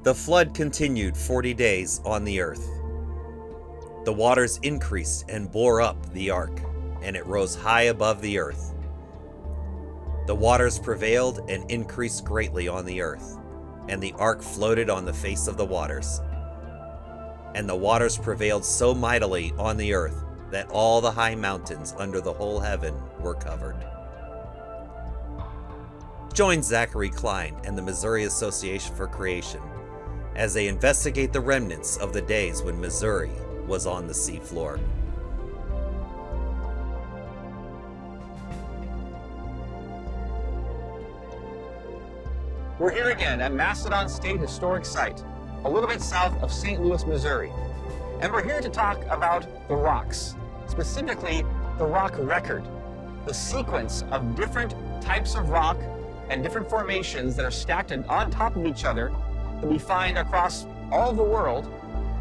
The flood continued 40 days on the earth. The waters increased and bore up the ark, and it rose high above the earth. The waters prevailed and increased greatly on the earth, and the ark floated on the face of the waters. And the waters prevailed so mightily on the earth that all the high mountains under the whole heaven were covered. Join Zachary Klein and the Missouri Association for Creation as they investigate the remnants of the days when Missouri was on the seafloor. We're here again at Mastodon State Historic Site, a little bit south of St. Louis, Missouri. And we're here to talk about the rocks, specifically the rock record, the sequence of different types of rock and different formations that are stacked on top of each other that we find across all the world,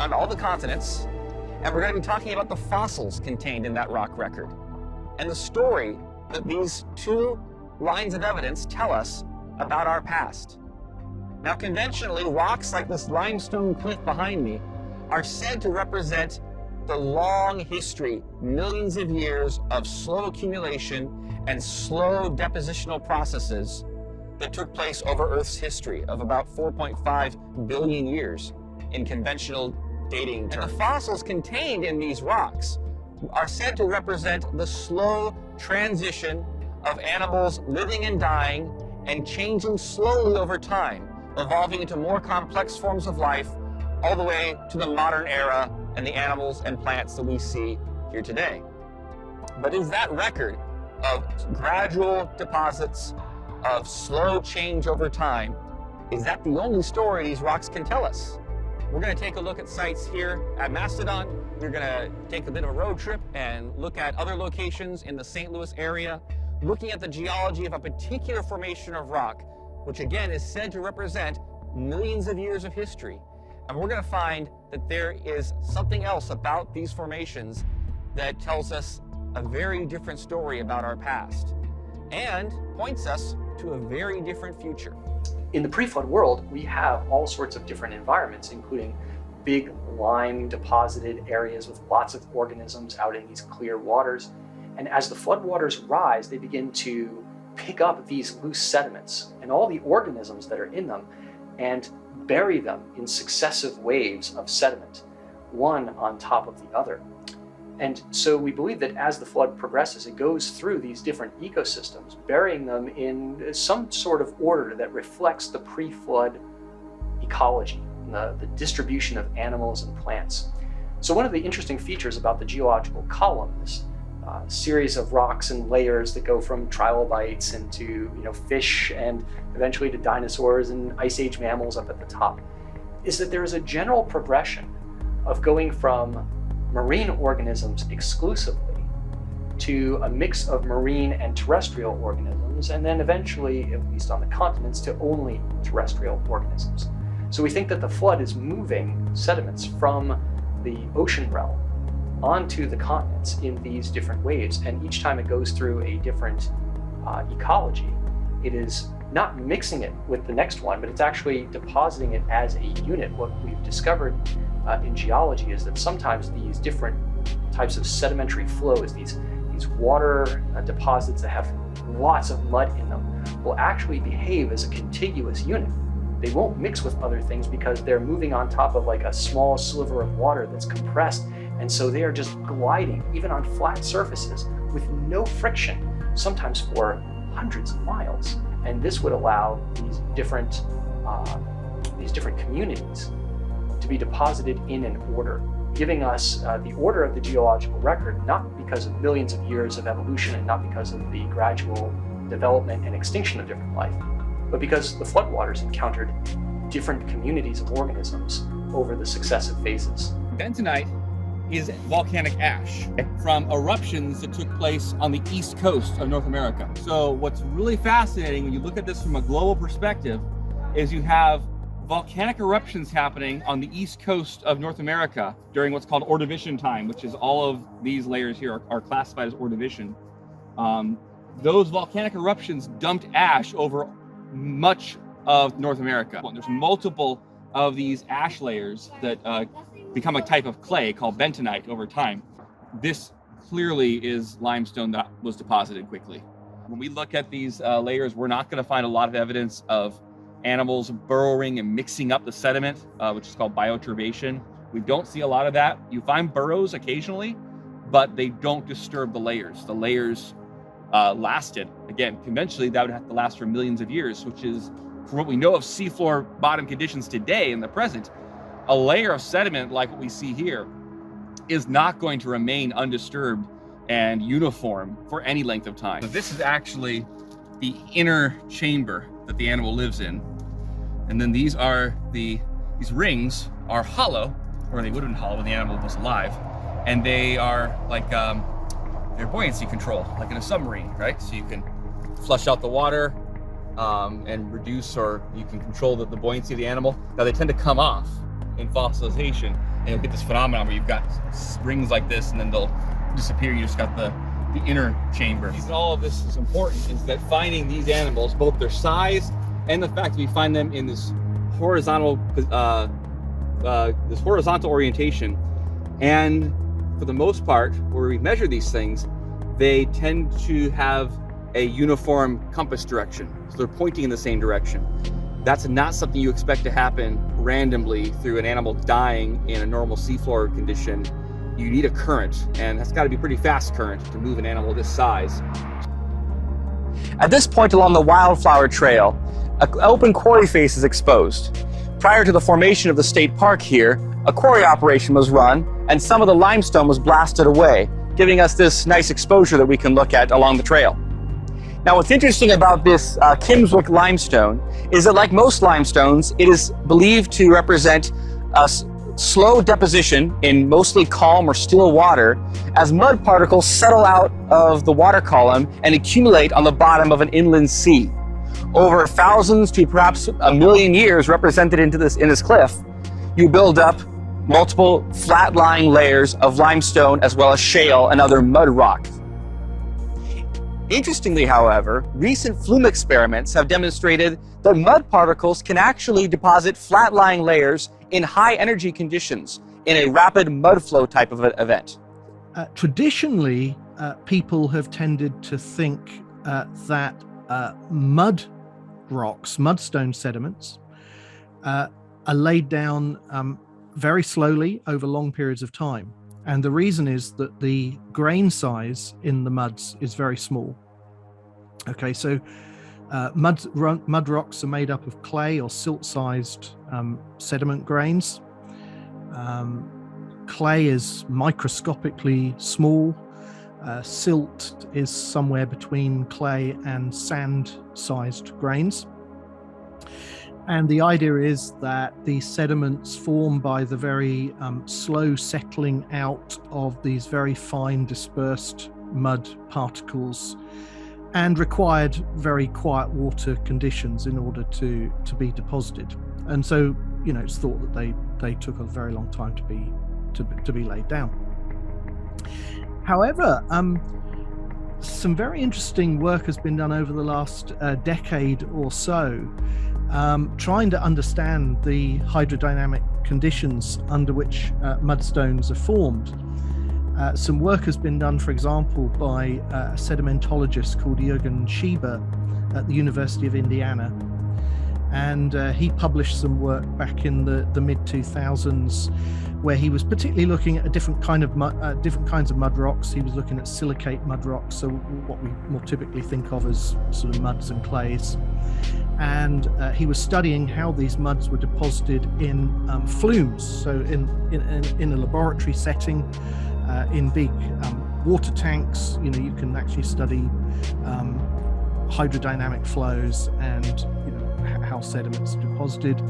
on all the continents. And we're going to be talking about the fossils contained in that rock record and the story that these two lines of evidence tell us about our past. Now, conventionally, rocks like this limestone cliff behind me are said to represent the long history, millions of years of slow accumulation and slow depositional processes that took place over Earth's history of about 4.5 billion years in conventional dating terms. And the fossils contained in these rocks are said to represent the slow transition of animals living and dying and changing slowly over time, evolving into more complex forms of life, all the way to the modern era and the animals and plants that we see here today. But is that record of gradual deposits, of slow change over time, is that the only story these rocks can tell us? We're going to take a look at sites here at Mastodon. We're going to take a bit of a road trip and look at other locations in the St. Louis area, looking at the geology of a particular formation of rock, which again is said to represent millions of years of history. And we're going to find that there is something else about these formations that tells us a very different story about our past and points us to a very different future. In the pre-flood world, we have all sorts of different environments, including big lime deposited areas with lots of organisms out in these clear waters. And as the floodwaters rise, they begin to pick up these loose sediments and all the organisms that are in them and bury them in successive waves of sediment, one on top of the other. And so we believe that as the flood progresses, it goes through these different ecosystems, burying them in some sort of order that reflects the pre-flood ecology, the distribution of animals and plants. So one of the interesting features about the geological column, this series of rocks and layers that go from trilobites into fish and eventually to dinosaurs and ice age mammals up at the top, is that there is a general progression of going from marine organisms exclusively to a mix of marine and terrestrial organisms, and then eventually, at least on the continents, to only terrestrial organisms. So we think that the flood is moving sediments from the ocean realm onto the continents in these different waves, and each time it goes through a different ecology, it is not mixing it with the next one, but it's actually depositing it as a unit. What we've discovered in geology is that sometimes these different types of sedimentary flows, these water deposits that have lots of mud in them, will actually behave as a contiguous unit. They won't mix with other things because they're moving on top of like a small sliver of water that's compressed, and so they are just gliding, even on flat surfaces, with no friction, sometimes for hundreds of miles. And this would allow these different communities to be deposited in an order, giving us the order of the geological record, not because of millions of years of evolution and not because of the gradual development and extinction of different life, but because the floodwaters encountered different communities of organisms over the successive phases. Bentonite is volcanic ash from eruptions that took place on the east coast of North America. So what's really fascinating when you look at this from a global perspective is you have volcanic eruptions happening on the east coast of North America during what's called Ordovician time, which is all of these layers here are classified as Ordovician. Those volcanic eruptions dumped ash over much of North America. There's multiple of these ash layers that become a type of clay called bentonite over time. This clearly is limestone that was deposited quickly. When we look at these layers, we're not going to find a lot of evidence of animals burrowing and mixing up the sediment, which is called bioturbation. We don't see a lot of that. You find burrows occasionally, but they don't disturb the layers. The layers lasted. Again, conventionally, that would have to last for millions of years, which is, for what we know of seafloor bottom conditions today in the present, a layer of sediment like what we see here is not going to remain undisturbed and uniform for any length of time. So this is actually the inner chamber that the animal lives in. And then these rings are hollow, or they would have been hollow when the animal was alive. And they are like, they're buoyancy control, like in a submarine, right? So you can flush out the water and reduce, or you can control the buoyancy of the animal. Now they tend to come off in fossilization, and you'll get this phenomenon where you've got rings like this and then they'll disappear. You just got the inner chamber. The reason all of this is important is that finding these animals, both their size and the fact that we find them in this horizontal orientation, and for the most part, where we measure these things, they tend to have a uniform compass direction. So they're pointing in the same direction. That's not something you expect to happen randomly through an animal dying in a normal seafloor condition. You need a current, and that's got to be pretty fast current to move an animal this size. At this point along the Wildflower Trail, an open quarry face is exposed. Prior to the formation of the state park here, a quarry operation was run, and some of the limestone was blasted away, giving us this nice exposure that we can look at along the trail. Now, what's interesting about this Kimswick limestone is that, like most limestones, it is believed to represent a slow deposition in mostly calm or still water as mud particles settle out of the water column and accumulate on the bottom of an inland sea. Over thousands to perhaps a million years represented in this cliff, you build up multiple flat-lying layers of limestone as well as shale and other mud rock. Interestingly, however, recent Flume experiments have demonstrated that mud particles can actually deposit flat-lying layers in high energy conditions in a rapid mud flow type of event. Traditionally, people have tended to think that mud rocks, mudstone sediments, are laid down very slowly over long periods of time. And the reason is that the grain size in the muds is very small. Okay, so mud rocks are made up of clay or silt-sized sediment grains. Clay is microscopically small. Silt is somewhere between clay and sand-sized grains. And the idea is that the sediments formed by the very slow settling out of these very fine dispersed mud particles and required very quiet water conditions in order to be deposited. And so, you know, it's thought that they took a very long time to be laid down. However, some very interesting work has been done over the last decade or so, trying to understand the hydrodynamic conditions under which mudstones are formed. Some work has been done, for example, by a sedimentologist called Jürgen Schieber at the University of Indiana. And he published some work back in the mid-2000s where he was particularly looking at different kinds of mud rocks. He was looking at silicate mud rocks, so what we more typically think of as sort of muds and clays. And he was studying how these muds were deposited in flumes, so in a laboratory setting, in big water tanks. You know, you can actually study hydrodynamic flows and how sediments are deposited.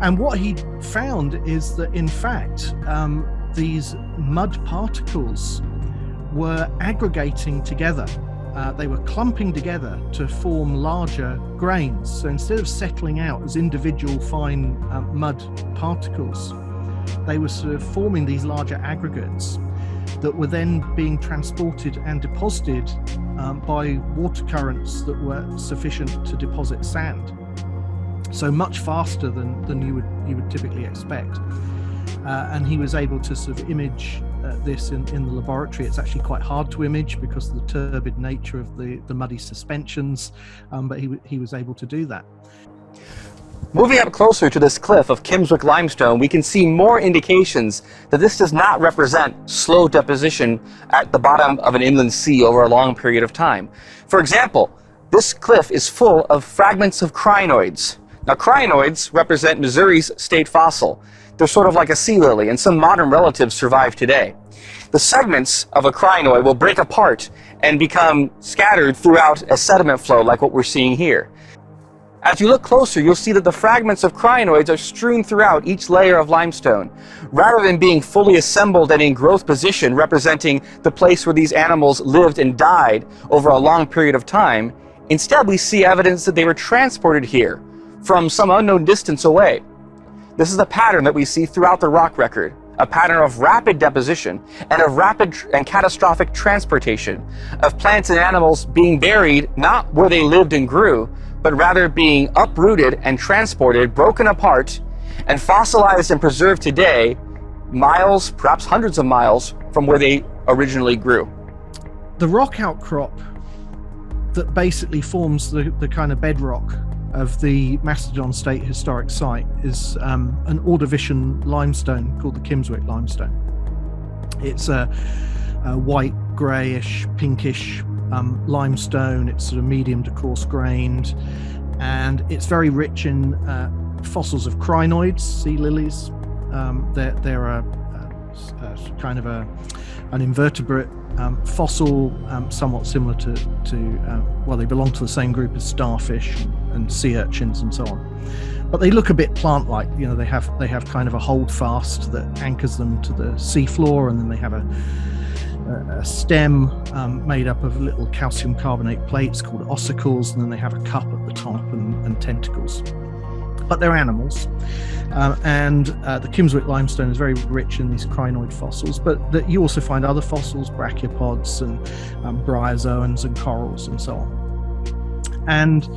And what he found is that, in fact, these mud particles were aggregating together. They were clumping together to form larger grains. So instead of settling out as individual fine mud particles, they were sort of forming these larger aggregates that were then being transported and deposited by water currents that were sufficient to deposit sand. so much faster than you would typically expect. And he was able to sort of image this in the laboratory. It's actually quite hard to image because of the turbid nature of the muddy suspensions, but he was able to do that. Moving up closer to this cliff of Kimmswick limestone, we can see more indications that this does not represent slow deposition at the bottom of an inland sea over a long period of time. For example, this cliff is full of fragments of crinoids. Now, crinoids represent Missouri's state fossil. They're sort of like a sea lily, and some modern relatives survive today. The segments of a crinoid will break apart and become scattered throughout a sediment flow like what we're seeing here. As you look closer, you'll see that the fragments of crinoids are strewn throughout each layer of limestone. Rather than being fully assembled and in growth position, representing the place where these animals lived and died over a long period of time, instead we see evidence that they were transported here from some unknown distance away. This is a pattern that we see throughout the rock record, a pattern of rapid deposition and of rapid and catastrophic transportation of plants and animals being buried not where they lived and grew, but rather being uprooted and transported, broken apart, and fossilized and preserved today, miles, perhaps hundreds of miles from where they originally grew. The rock outcrop that basically forms the kind of bedrock of the Macedon State Historic Site is an Ordovician limestone called the Kimmswick limestone. It's a white, greyish, pinkish limestone. It's sort of medium to coarse grained, and it's very rich in fossils of crinoids, sea lilies. They're a kind of an invertebrate fossil, somewhat similar to well, they belong to the same group as starfish and sea urchins and so on. But they look a bit plant-like. You know, they have kind of a holdfast that anchors them to the seafloor, and then they have a stem made up of little calcium carbonate plates called ossicles, and then they have a cup at the top and tentacles. But they're animals, and the Kimmswick limestone is very rich in these crinoid fossils, but you also find other fossils, brachiopods and bryozoans and corals and so on. And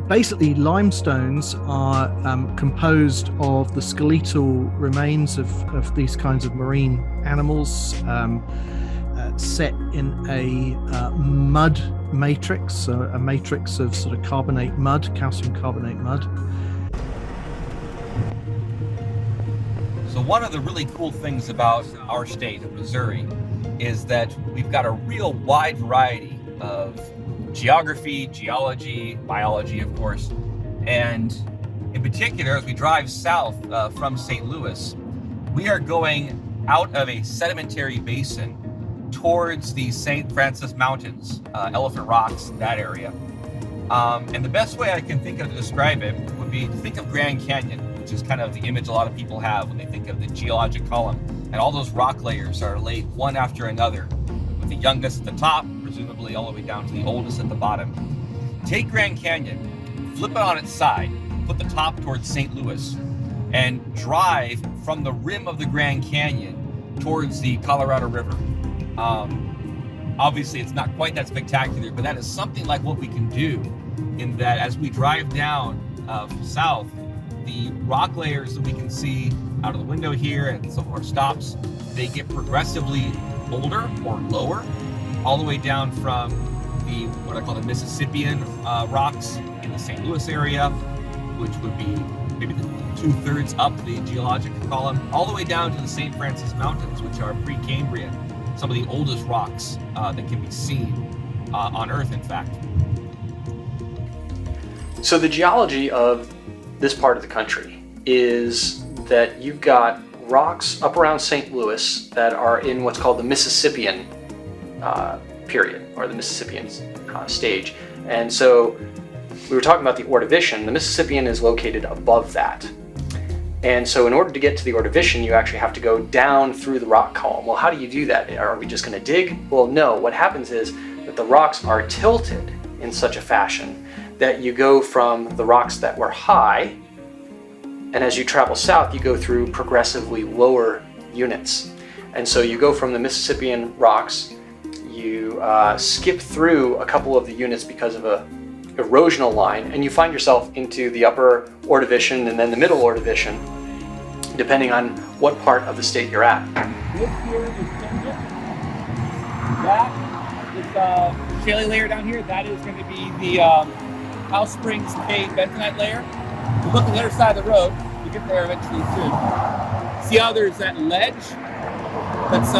basically, limestones are composed of the skeletal remains of these kinds of marine animals, set in a mud matrix, so a matrix of sort of carbonate mud, calcium carbonate mud. So one of the really cool things about our state of Missouri is that we've got a real wide variety of geography, geology, biology, of course, and in particular, as we drive south from St. Louis, we are going out of a sedimentary basin towards the St. Francis Mountains, Elephant Rocks, that area. And the best way I can think of to describe it would be to think of Grand Canyon, which is kind of the image a lot of people have when they think of the geologic column. And all those rock layers are laid one after another, with the youngest at the top, presumably all the way down to the oldest at the bottom. Take Grand Canyon, flip it on its side, put the top towards St. Louis, and drive from the rim of the Grand Canyon towards the Colorado River. Obviously, it's not quite that spectacular, but that is something like what we can do, in that as we drive down south, the rock layers that we can see out of the window here and some of our stops, they get progressively older or lower, all the way down from the what I call the Mississippian rocks in the St. Louis area, which would be maybe the 2/3 up the geologic column, all the way down to the St. Francis Mountains, which are pre-Cambrian, some of the oldest rocks that can be seen on Earth, in fact. So the geology of this part of the country is that you've got rocks up around St. Louis that are in what's called the Mississippian period, or the Mississippian stage. And so we were talking about the Ordovician. The Mississippian is located above that. And so in order to get to the Ordovician, you actually have to go down through the rock column. Well, how do you do that? Are we just going to dig? Well, no. What happens is that the rocks are tilted in such a fashion that you go from the rocks that were high, and as you travel south, you go through progressively lower units. And so you go from the Mississippian rocks, you skip through a couple of the units because of a erosional line, and you find yourself into the upper Ordovician and then the middle Ordovician, depending on what part of the state you're at. This here is Finland. That is shaly layer down here. That is going to be the House Springs Cave bentonite layer. You look on the other side of the road, you get there eventually soon. See how there's that ledge? That's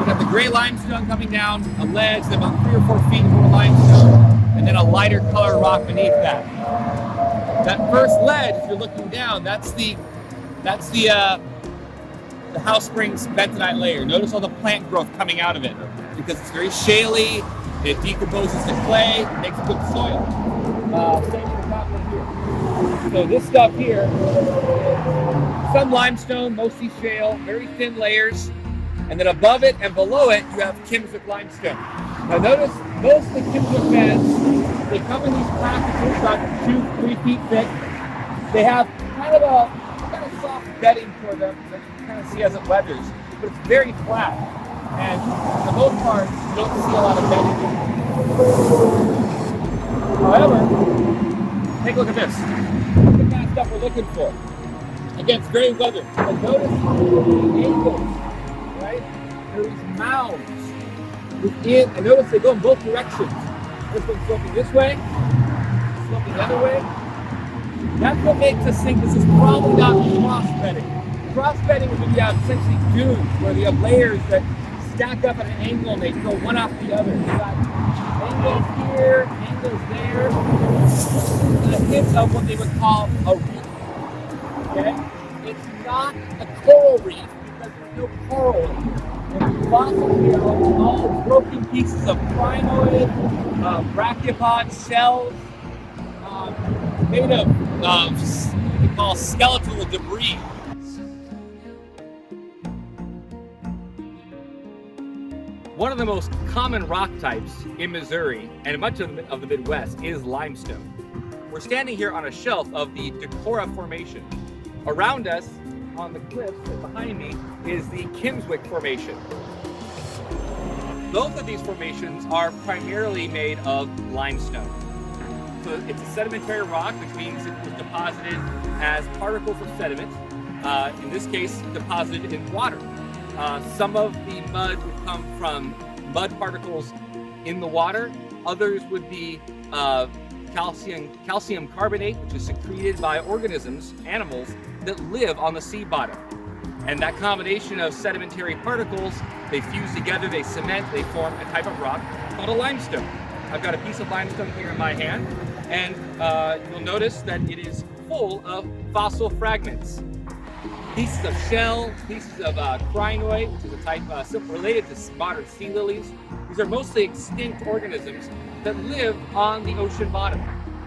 you got the gray limestone coming down, a ledge that's about 3 or 4 feet more limestone, and then a lighter color rock beneath that. That first ledge, if you're looking down, that's the House Springs bentonite layer. Notice all the plant growth coming out of it because it's very shaly. It decomposes to clay, makes a good soil. Same with the top one here. So this stuff here, some limestone, mostly shale, very thin layers. And then above it and below it, you have Kimswick limestone. Now notice most of the Kimswick beds, they come in these packages about 2-3 feet thick. They have kind of soft bedding for them that you can kind of see as it weathers, but it's very flat. And for the most part, you don't see a lot of bedding. However, take a look at this. That's the kind of stuff we're looking for. Again, it's very weathered. But notice the angles. Right? There's mounds within, and notice they go in both directions. This one's sloping this way, sloping the other way. That's what makes us think this is probably not cross-bedding. Cross-bedding is when you have essentially dunes, where you have layers that stack up at an angle and they go one off the other. You got angles here, angles there. A hint of what they would call a reef. Okay? It's not a coral reef. No coral in here. And the fossils here are all broken pieces of crinoid, brachiopod shells, made of what we call skeletal debris. One of the most common rock types in Missouri and much of the Midwest is limestone. We're standing here on a shelf of the Decorah Formation. Around us, on the cliffs behind me, is the Kimswick Formation. Both of these formations are primarily made of limestone. So it's a sedimentary rock, which means it was deposited as particles of sediment, in this case deposited in water. Some of the mud would come from mud particles in the water. Others would be calcium carbonate, which is secreted by organisms, animals, that live on the sea bottom. And that combination of sedimentary particles, they fuse together, they cement, they form a type of rock called a limestone. I've got a piece of limestone here in my hand, and you'll notice that it is full of fossil fragments. Pieces of shell, pieces of crinoid, which is a type related to modern sea lilies. These are mostly extinct organisms that live on the ocean bottom.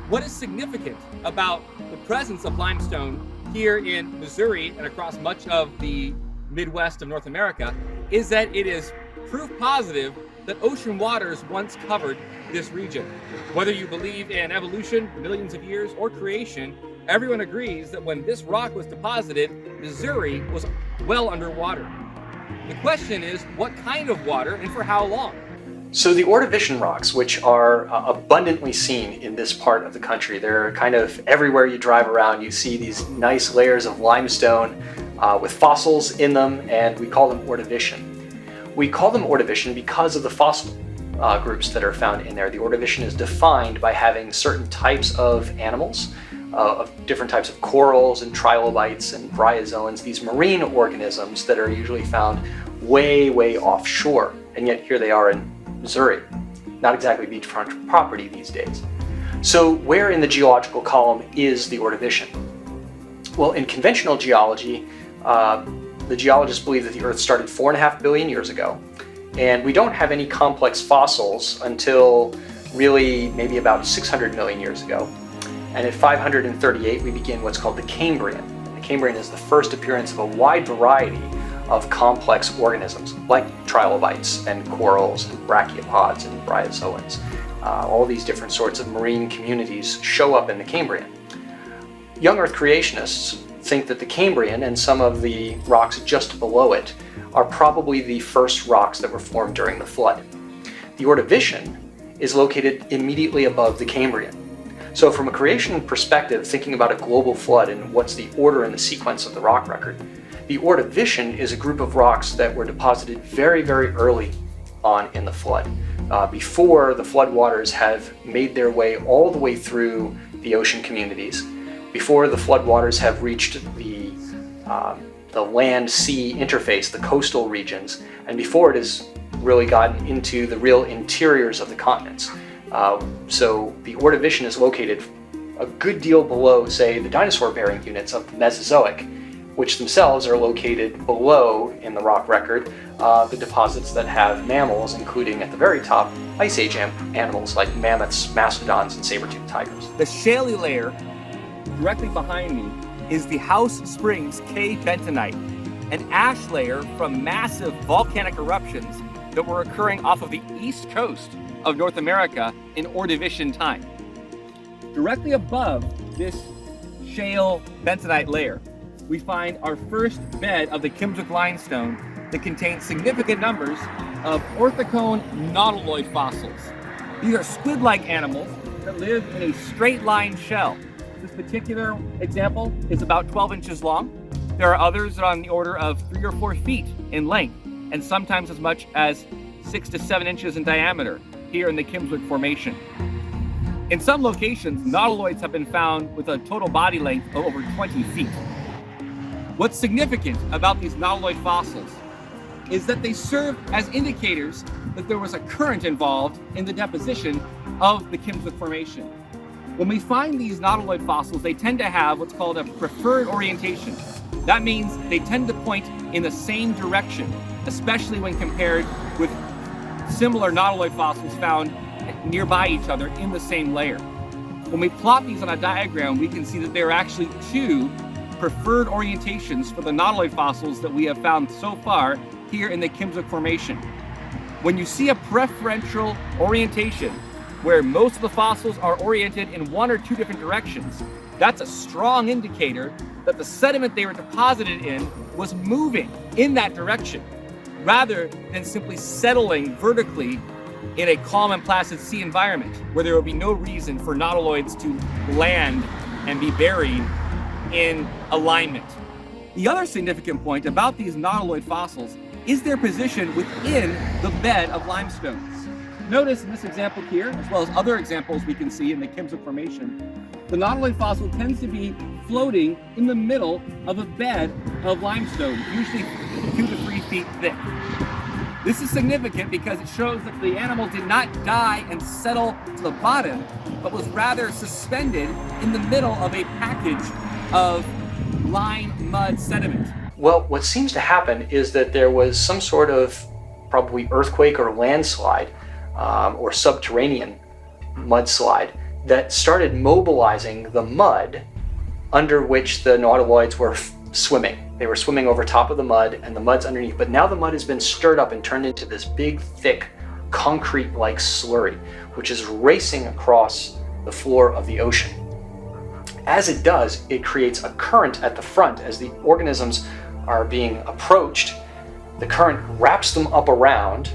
What is significant about the presence of limestone here in Missouri and across much of the Midwest of North America is that it is proof positive that ocean waters once covered this region. Whether you believe in evolution, millions of years, or creation, everyone agrees that when this rock was deposited, Missouri was well underwater. The question is, what kind of water and for how long? So the Ordovician rocks, which are abundantly seen in this part of the country, they're kind of everywhere you drive around, you see these nice layers of limestone with fossils in them, and we call them Ordovician. We call them Ordovician because of the fossil groups that are found in there. The Ordovician is defined by having certain types of animals, of different types of corals and trilobites and bryozoans, these marine organisms that are usually found way, way offshore, and yet here they are in Missouri. Not exactly beachfront property these days. So where in the geological column is the Ordovician? Well, in conventional geology, the geologists believe that the Earth started 4.5 billion years ago, and we don't have any complex fossils until really maybe about 600 million years ago. And at 538, we begin what's called the Cambrian. And the Cambrian is the first appearance of a wide variety of complex organisms like trilobites and corals and brachiopods and bryozoans. All these different sorts of marine communities show up in the Cambrian. Young Earth creationists think that the Cambrian and some of the rocks just below it are probably the first rocks that were formed during the flood. The Ordovician is located immediately above the Cambrian. So from a creation perspective, thinking about a global flood and what's the order and the sequence of the rock record, the Ordovician is a group of rocks that were deposited very, very early on in the flood, before the floodwaters have made their way all the way through the ocean communities, before the floodwaters have reached the land-sea interface, the coastal regions, and before it has really gotten into the real interiors of the continents. So the Ordovician is located a good deal below, say, the dinosaur-bearing units of the Mesozoic, which themselves are located below in the rock record the deposits that have mammals, including at the very top Ice Age animals like mammoths, mastodons, and saber-toothed tigers. The shaly layer directly behind me is the House Springs K bentonite, an ash layer from massive volcanic eruptions that were occurring off of the east coast of North America in Ordovician time. Directly above this shale bentonite layer, we find our first bed of the Kimswick limestone that contains significant numbers of orthocone nautiloid fossils. These are squid-like animals that live in a straight-line shell. This particular example is about 12 inches long. There are others that are on the order of 3 or 4 feet in length, and sometimes as much as 6 to 7 inches in diameter here in the Kimswick Formation. In some locations, nautiloids have been found with a total body length of over 20 feet. What's significant about these nautiloid fossils is that they serve as indicators that there was a current involved in the deposition of the Kimswick Formation. When we find these nautiloid fossils, they tend to have what's called a preferred orientation. That means they tend to point in the same direction, especially when compared with similar nautiloid fossils found nearby each other in the same layer. When we plot these on a diagram, we can see that there are actually 2 preferred orientations for the nautiloid fossils that we have found so far here in the Kimswick Formation. When you see a preferential orientation where most of the fossils are oriented in 1 or 2 different directions, that's a strong indicator that the sediment they were deposited in was moving in that direction, rather than simply settling vertically in a calm and placid sea environment where there will be no reason for nautiloids to land and be buried in alignment. The other significant point about these nautiloid fossils is their position within the bed of limestone. Notice in this example here, as well as other examples we can see in the Kimswick Formation, the nautiloid fossil tends to be floating in the middle of a bed of limestone, usually 2 to 3 feet thick. This is significant because it shows that the animal did not die and settle to the bottom, but was rather suspended in the middle of a package of lime, mud, sediment. Well, what seems to happen is that there was some sort of probably earthquake or landslide or subterranean mudslide that started mobilizing the mud under which the nautiloids were swimming. They were swimming over top of the mud and the mud's underneath, but now the mud has been stirred up and turned into this big, thick, concrete-like slurry, which is racing across the floor of the ocean. As it does, it creates a current at the front as the organisms are being approached. The current wraps them up around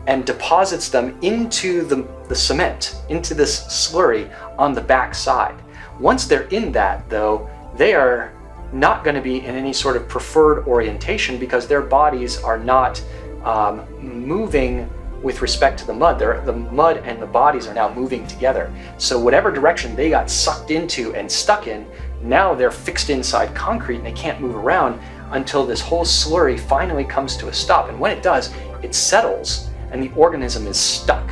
and deposits them into the cement, into this slurry on the back side. Once they're in that, though, they are not going to be in any sort of preferred orientation because their bodies are not moving with respect to the mud. The mud and the bodies are now moving together. So whatever direction they got sucked into and stuck in, now they're fixed inside concrete and they can't move around until this whole slurry finally comes to a stop. And when it does, it settles and the organism is stuck.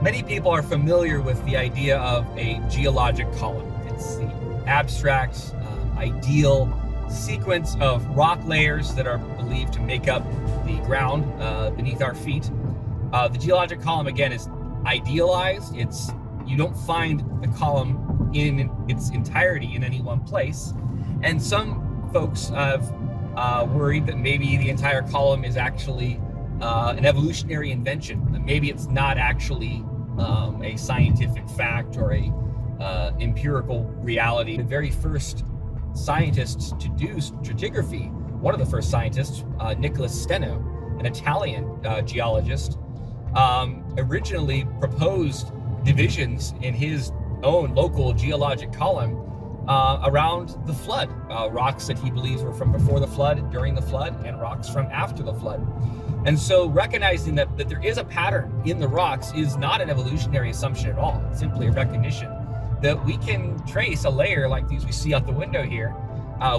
Many people are familiar with the idea of a geologic column. It's the abstract, ideal sequence of rock layers that are believed to make up the ground beneath our feet. The geologic column, again, is idealized. You don't find the column in its entirety in any one place. And some folks have worried that maybe the entire column is actually an evolutionary invention. Maybe it's not actually a scientific fact or a empirical reality. The very first scientists to do stratigraphy, one of the first scientists, Nicholas Steno, an Italian geologist, originally proposed divisions in his own local geologic column around the flood. Rocks that he believes were from before the flood, during the flood, and rocks from after the flood. And so recognizing that there is a pattern in the rocks is not an evolutionary assumption at all. It's simply a recognition that we can trace a layer like these we see out the window here.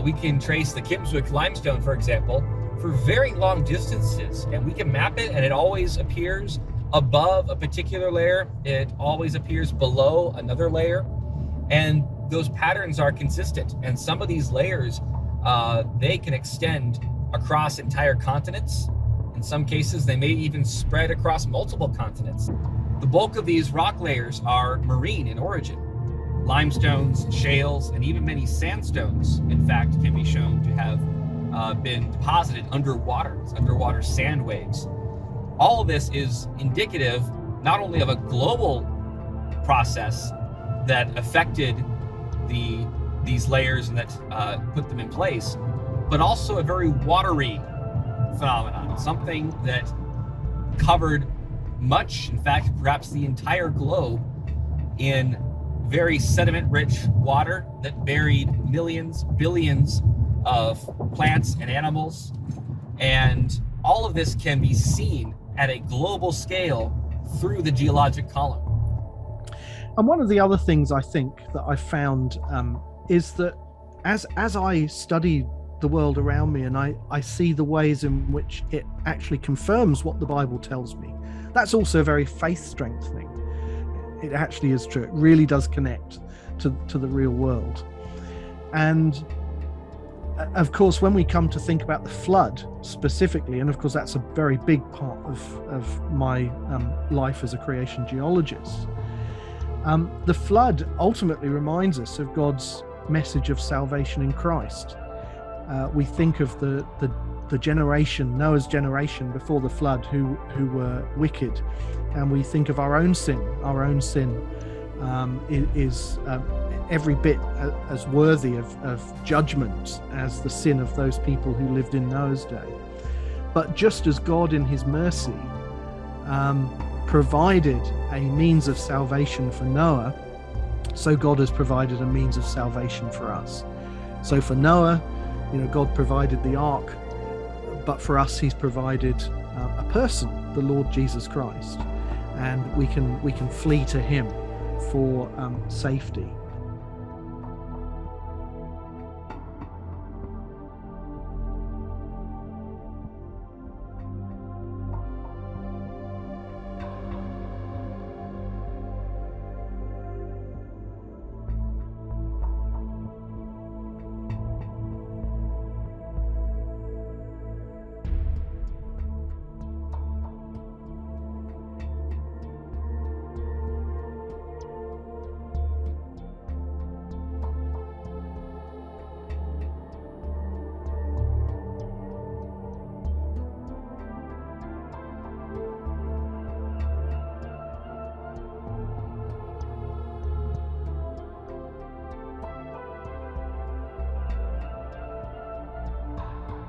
We can trace the Kimswick limestone, for example, for very long distances, and we can map it, and it always appears above a particular layer. It always appears below another layer, and those patterns are consistent. And some of these layers, they can extend across entire continents. In some cases, they may even spread across multiple continents. The bulk of these rock layers are marine in origin. Limestones, shales, and even many sandstones, in fact, can be shown to have been deposited underwater sand waves. All of this is indicative not only of a global process that affected these layers and that put them in place, but also a very watery phenomenon, something that covered much, in fact, perhaps the entire globe, in very sediment-rich water that buried millions, billions of plants and animals. And all of this can be seen at a global scale through the geologic column. And one of the other things I think that I found is that as I study the world around me and I see the ways in which it actually confirms what the Bible tells me, that's also very faith strengthening. It actually is true. It really does connect to the real world. And of course, when we come to think about the flood specifically, and of course that's a very big part of my life as a creation geologist, the flood ultimately reminds us of God's message of salvation in Christ. We think of the generation, Noah's generation before the flood, who were wicked, and we think of our own sin. Our own sin is every bit as worthy of judgment as the sin of those people who lived in Noah's day. But just as God in his mercy provided a means of salvation for Noah, so God has provided a means of salvation for us. So for Noah, God provided the ark, but for us he's provided a person, the Lord Jesus Christ, and we can flee to him for safety.